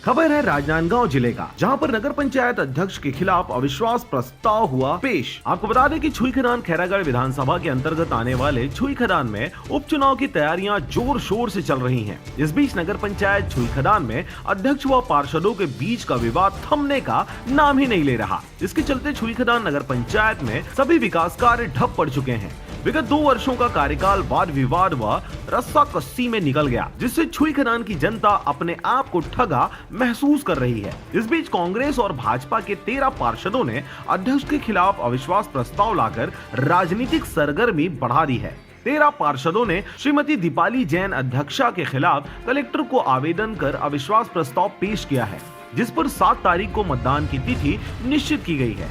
खबर है राजनांदगांव जिले का, जहां पर नगर पंचायत अध्यक्ष के खिलाफ अविश्वास प्रस्ताव हुआ पेश। आपको बता दें कि छुई खदान खैरागढ़ विधानसभा के अंतर्गत आने वाले छुई खदान में उपचुनाव की तैयारियां जोर शोर से चल रही हैं। इस बीच नगर पंचायत छुई खदान में अध्यक्ष व पार्षदों के बीच का विवाद थमने का नाम ही नहीं ले रहा। इसके चलते छुई खदान नगर पंचायत में सभी विकास कार्य ठप पड़ चुके हैं। विगत 2 वर्षों का कार्यकाल वाद विवाद व रस्साकस्सी में निकल गया, जिससे छुई खदान की जनता अपने आप को ठगा महसूस कर रही है। इस बीच कांग्रेस और भाजपा के 13 पार्षदों ने अध्यक्ष के खिलाफ अविश्वास प्रस्ताव लाकर राजनीतिक सरगर्मी बढ़ा दी है। 13 पार्षदों ने श्रीमती दीपाली जैन अध्यक्षा के खिलाफ कलेक्टर को आवेदन कर अविश्वास प्रस्ताव पेश किया है, जिस पर 7 तारीख को मतदान की तिथि निश्चित की गई है।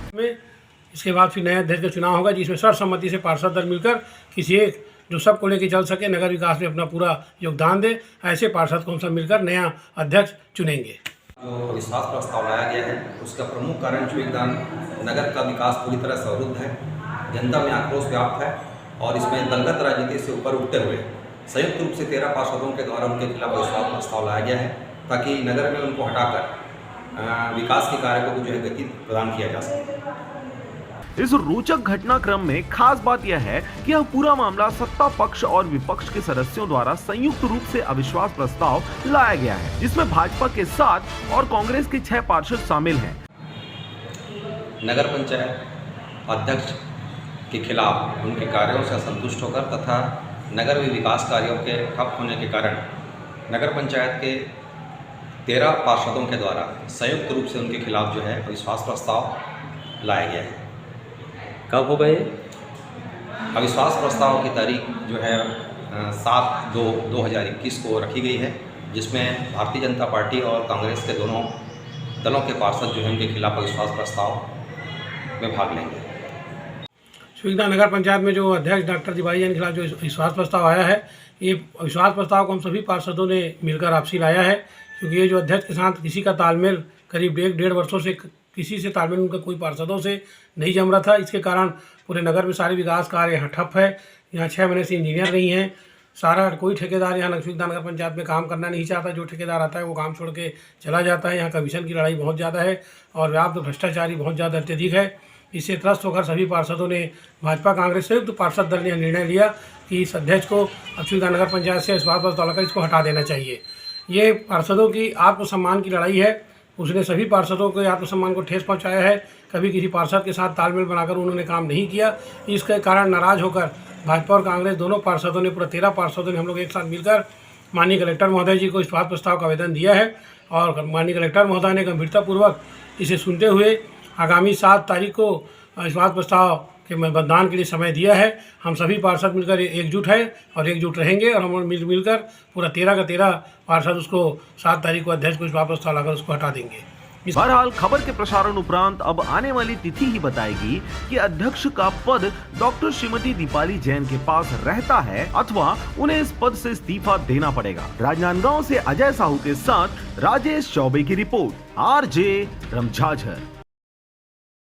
इसके बाद फिर नया अध्यक्ष का चुनाव होगा, जिसमें सर्वसम्मति से पार्षद दल मिलकर किसी एक जो सबको लेकर चल सके, नगर विकास में अपना पूरा योगदान दे, ऐसे पार्षद को हम सब मिलकर नया अध्यक्ष चुनेंगे। जो अविश्वास प्रस्ताव लाया गया है उसका प्रमुख कारण छुई खदान नगर का विकास पूरी तरह से अवरुद्ध है। जनता में आक्रोश व्याप्त है और इसमें दलगत राजनीति से ऊपर उठते हुए संयुक्त रूप से 13 पार्षदों के द्वारा उनके खिलाफ अविश्वास प्रस्ताव लाया गया है, ताकि नगर में उनको हटाकर विकास के कार्य को जो है गति प्रदान किया जा सके। इस रोचक घटनाक्रम में खास बात यह है कि यह पूरा मामला सत्ता पक्ष और विपक्ष के सदस्यों द्वारा संयुक्त रूप से अविश्वास प्रस्ताव लाया गया है, जिसमें भाजपा के 7 और कांग्रेस के 6 पार्षद शामिल हैं। नगर पंचायत अध्यक्ष के खिलाफ उनके कार्यों से असंतुष्ट होकर तथा नगर में विकास कार्यों के ठप होने के कारण नगर पंचायत के 13 पार्षदों के द्वारा संयुक्त रूप से उनके खिलाफ जो है अविश्वास प्रस्ताव लाया गया है। कब हो गए? अविश्वास प्रस्ताव की तारीख जो है 7/2/2021 को रखी गई है, जिसमें भारतीय जनता पार्टी और कांग्रेस के दोनों दलों के पार्षद जो हैं उनके खिलाफ अविश्वास प्रस्ताव में भाग लेंगे। छुई खदान नगर पंचायत में जो अध्यक्ष डॉक्टर दीपाली जैन के खिलाफ जो अविश्वास प्रस्ताव आया है, ये अविश्वास प्रस्ताव को हम सभी पार्षदों ने मिलकर आपसी लाया है, क्योंकि ये जो अध्यक्ष के साथ किसी का तालमेल करीब 1.5 वर्षों से किसी से तालमेल उनका कोई पार्षदों से नहीं जम रहा था। इसके कारण पूरे नगर में सारे विकास कार्य यहाँ ठप है। यहाँ 6 महीने से इंजीनियर नहीं है। सारा कोई ठेकेदार यहाँ छुई खदान नगर पंचायत में काम करना नहीं चाहता। जो ठेकेदार आता है वो काम छोड़ के चला जाता है। यहाँ कमीशन की लड़ाई बहुत ज़्यादा है और व्याप्त भ्रष्टाचारी बहुत ज़्यादा अत्यधिक है। इससे त्रस्त होकर सभी पार्षदों ने भाजपा कांग्रेस संयुक्त पार्षद दल ने निर्णय लिया कि इस अध्यक्ष को छुई खदान नगर पंचायत से अविश्वास प्रस्ताव लाकर इसको हटा देना चाहिए। ये पार्षदों की आत्मसम्मान की लड़ाई है। उसने सभी पार्षदों के आत्मसम्मान को ठेस पहुंचाया है। कभी किसी पार्षद के साथ तालमेल बनाकर उन्होंने काम नहीं किया। इसके कारण नाराज होकर भाजपा और कांग्रेस दोनों पार्षदों ने, पूरा 13 पार्षदों ने हम लोग एक साथ मिलकर माननीय कलेक्टर महोदय जी को अविश्वास प्रस्ताव का आवेदन दिया है और माननीय कलेक्टर महोदय ने गंभीरतापूर्वक इसे सुनते हुए आगामी 7 तारीख को अविश्वास प्रस्ताव के मतदान के लिए समय दिया है। हम सभी पार्षद मिलकर एकजुट है और एकजुट रहेंगे और हम मिलकर पूरा 13 का 13 पार्षद उसको 7 तारीख को अध्यक्ष को अविश्वास प्रस्ताव लाकर उसको हटा देंगे। बहरहाल खबर के प्रसारण उपरांत अब आने वाली तिथि ही बताएगी कि अध्यक्ष का पद डॉक्टर श्रीमती दीपाली जैन के पास रहता है अथवा उन्हें इस पद से इस्तीफा देना पड़ेगा। राजनांदगांव से अजय साहू के साथ राजेश चौबे की रिपोर्ट, RJ रमझाझर।